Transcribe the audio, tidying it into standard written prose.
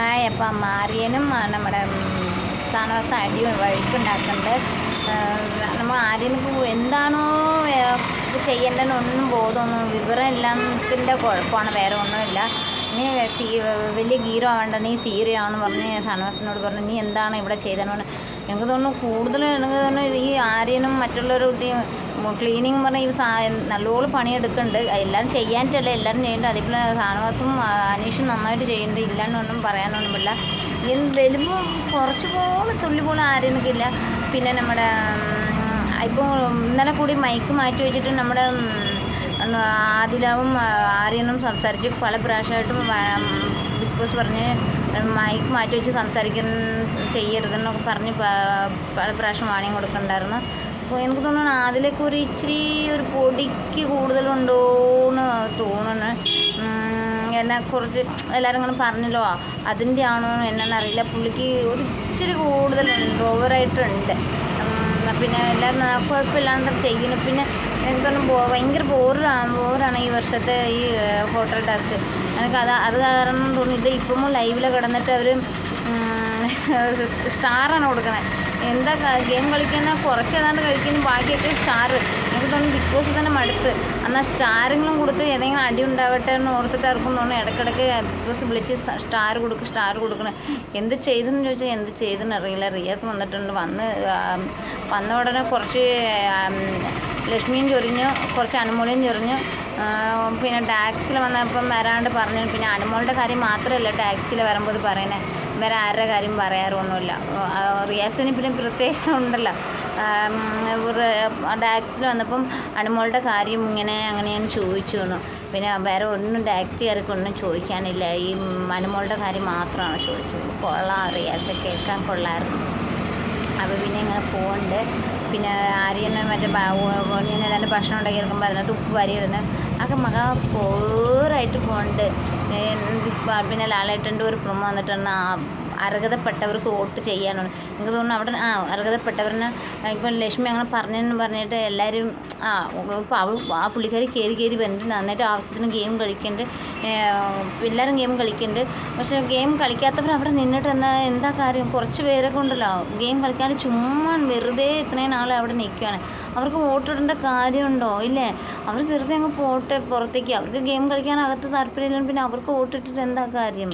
Hi. അപ്പം ആര്യനും നമ്മുടെ ഷാനവാസും അടിയും വഴിക്കുണ്ടാക്കുന്നുണ്ട്. നമ്മൾ ആര്യനിപ്പോൾ എന്താണോ ഇത് ചെയ്യേണ്ടതെന്നൊന്നും ബോധമൊന്നും വിവരം ഇല്ലാത്തതിൻ്റെ കുഴപ്പമാണ്, വേറെ ഒന്നുമില്ല. നീ വലിയ ഹീറോ ആവേണ്ട, നീ സീറോ ആണെന്ന് പറഞ്ഞ് ഷാനവാസിനോട് പറഞ്ഞു. നീ എന്താണ് ഇവിടെ ചെയ്തതെന്ന് പറഞ്ഞു. എനിക്ക് തോന്നുന്നു കൂടുതലും എനിക്ക് തോന്നുന്നു ഈ ആര്യനും മറ്റുള്ളവരുടെ ക്ലീനിങ് പറഞ്ഞാൽ ഈ നല്ലോണം പണിയെടുക്കുന്നുണ്ട്. എല്ലാവരും ചെയ്യാനിട്ടല്ല, എല്ലാവരും ചെയ്യുന്നുണ്ട്. അതേപോലെ ഷാനവാസും അനീഷും നന്നായിട്ട് ചെയ്യുന്നുണ്ട്, ഇല്ലാണ്ടൊന്നും പറയാനൊന്നുമില്ല. വരുമ്പോൾ കുറച്ച് പോലെ തുള്ളി പോലെ ആര്യനൊക്കില്ല. പിന്നെ നമ്മുടെ ഇപ്പോൾ ഇന്നലെ കൂടി മൈക്ക് മാറ്റി വെച്ചിട്ട് നമ്മുടെ ആദിലാവും ആര്യനും സംസാരിച്ച് പല പ്രാവശ്യമായിട്ടും ബിഗ് ബോസ് പറഞ്ഞ് മൈക്ക് മാറ്റി വെച്ച് ചെയ്യരുതെന്നൊക്കെ പറഞ്ഞ് പല പ്രാവശ്യം വാണിയും കൊടുക്കുന്നുണ്ടായിരുന്നു. അപ്പോൾ എനിക്ക് തോന്നുന്നു അതിലേക്ക് ഒരു ഇച്ചിരി ഒരു പൊടിക്ക് കൂടുതലുണ്ടോയെന്ന് തോന്നുന്നു. എന്നെക്കുറിച്ച് എല്ലാവരും ഇങ്ങനെ പറഞ്ഞല്ലോ, അതിൻ്റെ ആണോ എന്നറിയില്ല. പുള്ളിക്ക് ഒരു ഇച്ചിരി കൂടുതലുണ്ട്, ഓവറായിട്ടുണ്ട്. പിന്നെ എല്ലാവരും കുഴപ്പമില്ലാണ്ട് ചെയ്യുന്നു. പിന്നെ എനിക്ക് തോന്നുന്നു ഭയങ്കര ബോറാണ് ഈ വർഷത്തെ ഈ ഹോട്ടൽ ടാസ്ക്. അത് കാരണം തോന്നുന്നു ഇത് ഇപ്പം ലൈവിൽ കിടന്നിട്ട് അവർ സ്റ്റാറാണ് കൊടുക്കണേ. എന്താ ഗെയിം കളിക്കുന്ന കുറച്ച് ഏതാണ്ട് കഴിക്കുന്നു, ബാക്കിയൊക്കെ സ്റ്റാർ. എനിക്ക് തോന്നുന്നു ബിഗ് ബോസ് തന്നെ മടുത്ത്. എന്നാൽ സ്റ്റാറെങ്കിലും കൊടുത്ത് ഏതെങ്കിലും അടി ഉണ്ടാവട്ടെ എന്ന് ഓർത്തിട്ട് ആർക്കും തോന്നുന്നു ഇടയ്ക്കിടയ്ക്ക് ബിഗ് ബോസ് വിളിച്ച് സ്റ്റാർ കൊടുക്കണം. എന്ത് ചെയ്തെന്ന് ചോദിച്ചാൽ എന്ത് ചെയ്തെന്ന് അറിയില്ല. റിയാസ് വന്നിട്ടുണ്ട്. വന്ന ഉടനെ കുറച്ച് ലക്ഷ്മിയും ചൊരിഞ്ഞു, കുറച്ച് അനുമോളിയും ചൊരിഞ്ഞു. പിന്നെ ടാക്സിൽ വന്നപ്പം വരാണ്ട് പറഞ്ഞു. പിന്നെ അനുമോളുടെ കാര്യം മാത്രമല്ല ടാക്സിയിൽ വരുമ്പോൾ ഇത് പറയുന്നത്, വേറെ ആരുടെ കാര്യം പറയാറൊന്നുമില്ല. റിയാസിന് പിന്നെ പ്രത്യേകം ഉണ്ടല്ലോ. ടാക്സിൽ വന്നപ്പം അനുമോളുടെ കാര്യം അങ്ങനെയാണ് ചോദിച്ചു തന്നു. പിന്നെ വേറെ ഒന്നും ടാക്സിക്കാർക്ക് ഒന്നും ചോദിക്കാനില്ല, ഈ അനുമോളുടെ കാര്യം മാത്രമാണ് ചോദിച്ചത്. കൊള്ളാം, റിയാസ് കേൾക്കാൻ കൊള്ളായിരുന്നു. അപ്പോൾ പിന്നെ ഇങ്ങനെ പോകുന്നുണ്ട്. പിന്നെ ആര്യനെ മറ്റേ ഓണിയൻ ഏതാണ്ട് ഭക്ഷണം ഉണ്ടാക്കി എടുക്കുമ്പോൾ അതിനകത്ത് ഉപ്പ് വാരി ഇടുന്നത് ഒക്കെ പോറായിട്ട് പോകുന്നുണ്ട്. പിന്നെ ലാലേട്ടൻ്റെ ഒരു പ്രൊമോ വന്നിട്ടുണ്ട്, അർഹതപ്പെട്ടവർക്ക് വോട്ട് ചെയ്യാനാണ്. എനിക്ക് തോന്നുന്നു അവിടെ അർഹതപ്പെട്ടവരിനെ ഇപ്പം ലക്ഷ്മി അങ്ങനെ പറഞ്ഞിട്ട് എല്ലാവരും ഇപ്പോൾ ആ പുള്ളിക്കാരി കയറി വന്നിട്ടുണ്ട്. നന്നായിട്ട് ആവശ്യത്തിന് ഗെയിം കളിക്കുന്നുണ്ട്, എല്ലാവരും ഗെയിം കളിക്കുന്നുണ്ട്. പക്ഷേ ഗെയിം കളിക്കാത്തവർ അവിടെ നിന്നിട്ട് എന്താ കാര്യം? കുറച്ച് പേരൊക്കെ ഉണ്ടല്ലോ ഗെയിം കളിക്കാണ്ട് ചുമ്മാ വെറുതെ ഇത്രയും നാളെ അവിടെ നിൽക്കുകയാണ്. അവർക്ക് വോട്ടിടേണ്ട കാര്യമുണ്ടോ? ഇല്ലേ? അവർ വെറുതെ അങ്ങ് പോട്ടെ പുറത്തേക്ക്. അവർക്ക് ഗെയിം കളിക്കാൻ അകത്ത് താല്പര്യമില്ല, പിന്നെ അവർക്ക് വോട്ടിട്ടിട്ട് എന്താ കാര്യം?